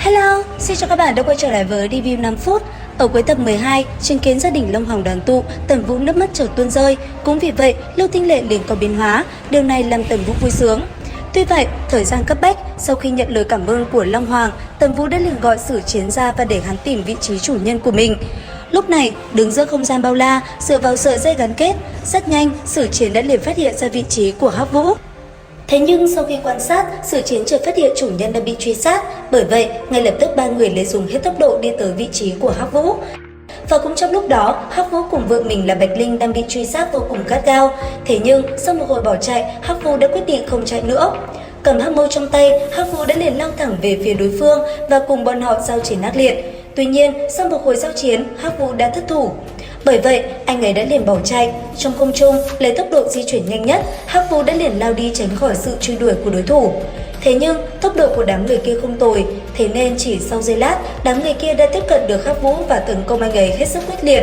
Hello, xin chào các bạn đã quay trở lại với review 5 phút. Ở cuối tập 12, chứng kiến gia đình Long Hoàng đoàn tụ, Tần Vũ nước mắt chợt tuôn rơi. Cũng vì vậy, Lưu Tinh Lệ liền có biến hóa. Điều này làm Tần Vũ vui sướng. Tuy vậy, thời gian cấp bách, sau khi nhận lời cảm ơn của Long Hoàng, Tần Vũ đã liền gọi Sử Chiến ra và để hắn tìm vị trí chủ nhân của mình. Lúc này, đứng giữa không gian bao la, dựa vào sợi dây gắn kết, rất nhanh, Sử Chiến đã liền phát hiện ra vị trí của Hắc Vũ. Thế nhưng sau khi quan sát, Sử Chiến chợt phát hiện chủ nhân đang bị truy sát, bởi vậy ngay lập tức ba người lấy dùng hết tốc độ đi tới vị trí của Hắc Vũ. Và cũng trong lúc đó, Hắc Vũ cùng vợ mình là Bạch Linh đang bị truy sát vô cùng gắt gao. Thế nhưng sau một hồi bỏ chạy, Hắc Vũ đã quyết định không chạy nữa. Cầm hắc mâu trong tay, Hắc Vũ đã liền lao thẳng về phía đối phương và cùng bọn họ giao chiến ác liệt. Tuy nhiên, sau một hồi giao chiến, Hắc Vũ đã thất thủ. Bởi vậy, anh ấy đã liền bỏ chạy. Trong không trung, lấy tốc độ di chuyển nhanh nhất, Hắc Vũ đã liền lao đi tránh khỏi sự truy đuổi của đối thủ. Thế nhưng, tốc độ của đám người kia không tồi, thế nên chỉ sau giây lát, đám người kia đã tiếp cận được Hắc Vũ và tấn công anh ấy hết sức quyết liệt.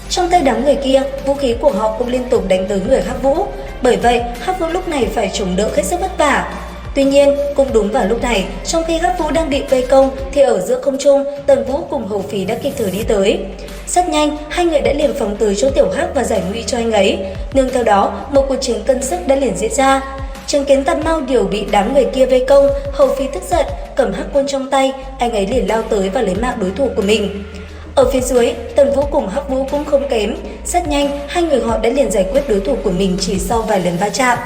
Trong tay đám người kia, vũ khí của họ cũng liên tục đánh tới người Hắc Vũ. Bởi vậy, Hắc Vũ lúc này phải chống đỡ hết sức vất vả. Tuy nhiên, cũng đúng vào lúc này, trong khi Hắc Vũ đang bị vây công thì ở giữa không trung, Tần Vũ cùng Hầu Phí đã kịp thời đi tới. Rất nhanh, hai người đã liền phóng tới chỗ Tiểu Hắc và giải nguy cho anh ấy. Nương theo đó, một cuộc chiến cân sức đã liền diễn ra. Chứng kiến Tạp Mao Điều bị đám người kia vây công, Hầu Phí tức giận, cầm hắc quân trong tay, anh ấy liền lao tới và lấy mạng đối thủ của mình. Ở phía dưới, Tần Vũ cùng Hắc Vũ cũng không kém. Rất nhanh, hai người họ đã liền giải quyết đối thủ của mình chỉ sau vài lần va chạm.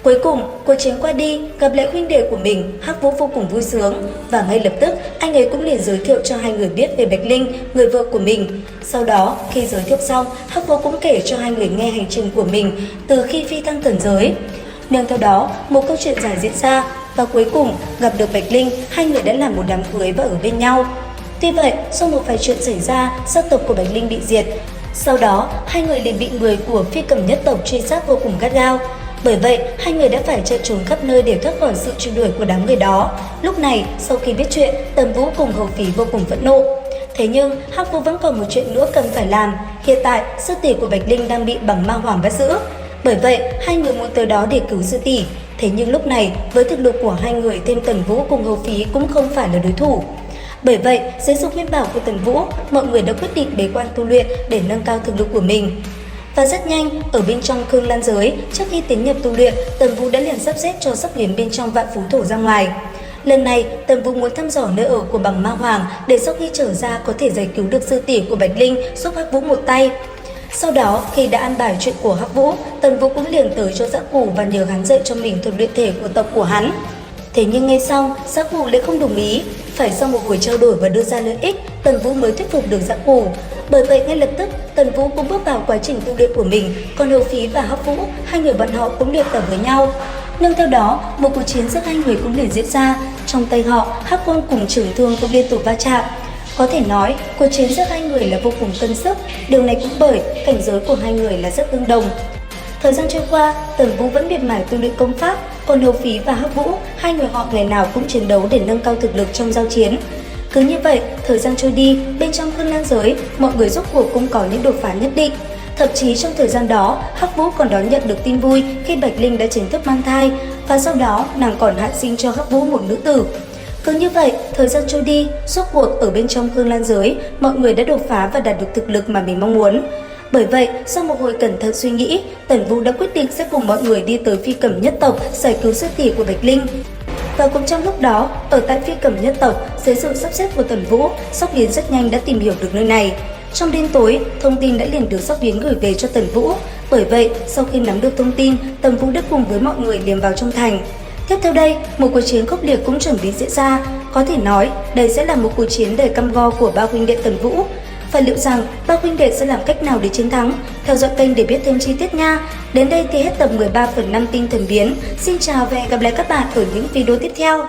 Cuối cùng, cuộc chiến qua đi, gặp lại huynh đệ của mình, Hắc Vũ vô cùng vui sướng và ngay lập tức anh ấy cũng liền giới thiệu cho hai người biết về Bạch Linh, người vợ của mình. Sau đó, khi giới thiệu xong, Hắc Vũ cũng kể cho hai người nghe hành trình của mình từ khi phi thăng thần giới. Nương theo đó, một câu chuyện dài diễn ra và cuối cùng gặp được Bạch Linh, hai người đã làm một đám cưới và ở bên nhau. Tuy vậy, sau một vài chuyện xảy ra, gia tộc của Bạch Linh bị diệt. Sau đó, hai người liền bị người của Phi Cầm nhất tộc truy sát vô cùng gắt gao. Bởi vậy, hai người đã phải chạy trốn khắp nơi để thoát khỏi sự truy đuổi của đám người đó. Lúc này, sau khi biết chuyện, Tần Vũ cùng Hầu Phí vô cùng phẫn nộ. Thế nhưng, Hắc Vũ vẫn còn một chuyện nữa cần phải làm. Hiện tại, sư tỷ của Bạch Linh đang bị Bằng Ma Hoàng bắt giữ. Bởi vậy, hai người muốn tới đó để cứu sư tỷ. Thế nhưng lúc này, với thực lực của hai người thêm Tần Vũ cùng Hầu Phí cũng không phải là đối thủ. Bởi vậy, dưới sự khuyên bảo của Tần Vũ, mọi người đã quyết định bế quan tu luyện để nâng cao thực lực của mình. Và rất nhanh, ở bên trong Khương Lan giới, trước khi tiến nhập tu luyện, Tần Vũ đã liền sắp xếp cho sắc huyền bên trong Vạn Phú Thổ ra ngoài. Lần này, Tần Vũ muốn thăm dò nơi ở của Bằng Ma Hoàng để sau khi trở ra có thể giải cứu được sư tỷ của Bạch Linh, giúp Hắc Vũ một tay. Sau đó, khi đã an bài chuyện của Hắc Vũ, Tần Vũ cũng liền tới chỗ Dã Cù và nhờ hắn dạy cho mình thuật luyện thể của tộc của hắn. Thế nhưng ngay sau, Dã Cù lại không đồng ý. Phải sau một buổi trao đổi và đưa ra lợi ích, Tần Vũ mới thuyết phục được Dã Cù. Bởi vậy ngay lập tức, Tần Vũ cũng bước vào quá trình tu luyện của mình, còn Hầu Phí và Hắc Vũ, hai người bọn họ cũng luyện tập với nhau. Nương theo đó, một cuộc chiến giữa hai người cũng liền diễn ra. Trong tay họ, Hắc Quang cùng Trường Thương cũng liên tục va chạm. Có thể nói, cuộc chiến giữa hai người là vô cùng cân sức. Điều này cũng bởi cảnh giới của hai người là rất tương đồng. Thời gian trôi qua, Tần Vũ vẫn miệt mài tu luyện công pháp, còn Hầu Phí và Hắc Vũ, hai người họ ngày nào cũng chiến đấu để nâng cao thực lực trong giao chiến. Cứ như vậy, thời gian trôi đi, bên trong Khương Lan giới, mọi người rốt cuộc cũng có những đột phá nhất định. Thậm chí trong thời gian đó, Hắc Vũ còn đón nhận được tin vui khi Bạch Linh đã chính thức mang thai, và sau đó nàng còn hạ sinh cho Hắc Vũ một nữ tử. Cứ như vậy, thời gian trôi đi, rốt cuộc ở bên trong Khương Lan giới, mọi người đã đột phá và đạt được thực lực mà mình mong muốn. Bởi vậy, sau một hồi cẩn thận suy nghĩ, Tần Vũ đã quyết định sẽ cùng mọi người đi tới Phi Cầm nhất tộc giải cứu sư tỷ của Bạch Linh. Và cũng trong lúc đó, ở tại Phi Cầm nhất tộc, dưới sự sắp xếp của Tần Vũ, Sóc Yến rất nhanh đã tìm hiểu được nơi này. Trong đêm tối, thông tin đã liền được Sóc Yến gửi về cho Tần Vũ. Bởi vậy, sau khi nắm được thông tin, Tần Vũ đã cùng với mọi người liền vào trong thành. Tiếp theo đây, một cuộc chiến khốc liệt cũng chuẩn bị diễn ra. Có thể nói, đây sẽ là một cuộc chiến đầy cam go của ba huynh đệ Tần Vũ. Và liệu rằng ba huynh đệ sẽ làm cách nào để chiến thắng? Theo dõi kênh để biết thêm chi tiết nha. Đến đây thì hết tập 13/5 tinh thần biến. Xin chào và hẹn gặp lại các bạn ở những video tiếp theo.